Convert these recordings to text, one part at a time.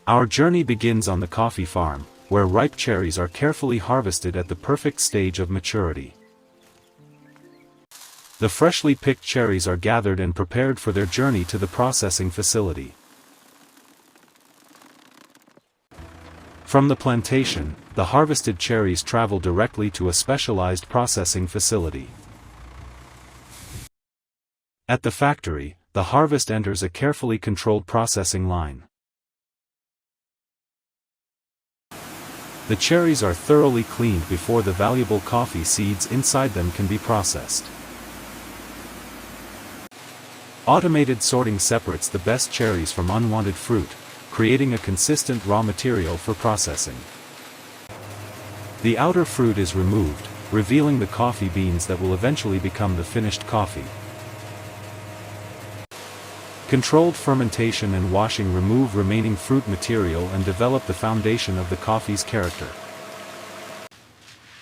Our journey begins on the coffee farm, where ripe cherries are carefully harvested at the perfect stage of maturity. The freshly picked cherries are gathered and prepared for their journey to the processing facility. From the plantation, the harvested cherries travel directly to a specialized processing facility. At the factory, the harvest enters a carefully controlled processing line. The cherries are thoroughly cleaned before the valuable coffee seeds inside them can be processed. Automated sorting separates the best cherries from unwanted fruit, creating a consistent raw material for processing. The outer fruit is removed, revealing the coffee beans that will eventually become the finished coffee. Controlled fermentation and washing remove remaining fruit material and develop the foundation of the coffee's character.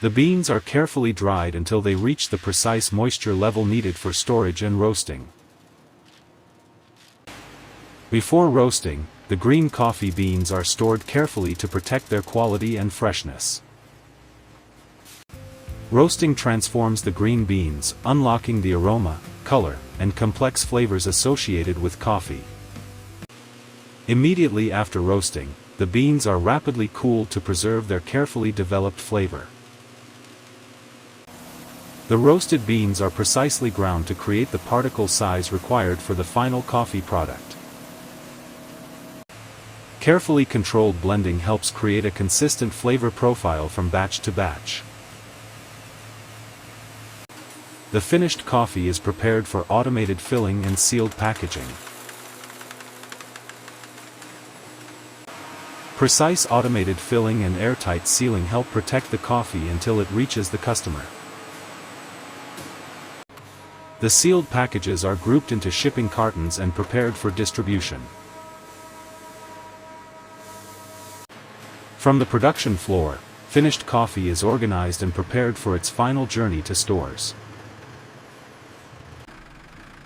The beans are carefully dried until they reach the precise moisture level needed for storage and roasting. Before roasting, the green coffee beans are stored carefully to protect their quality and freshness. Roasting transforms the green beans, unlocking the aroma, color, and complex flavors associated with coffee. Immediately after roasting, the beans are rapidly cooled to preserve their carefully developed flavor. The roasted beans are precisely ground to create the particle size required for the final coffee product. Carefully controlled blending helps create a consistent flavor profile from batch to batch. The finished coffee is prepared for automated filling and sealed packaging. Precise automated filling and airtight sealing help protect the coffee until it reaches the customer. The sealed packages are grouped into shipping cartons and prepared for distribution. From the production floor, finished coffee is organized and prepared for its final journey to stores.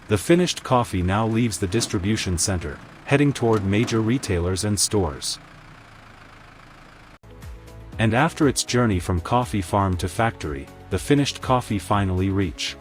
The finished coffee now leaves the distribution center, heading toward major retailers and stores. And after its journey from coffee farm to factory, the finished coffee finally reaches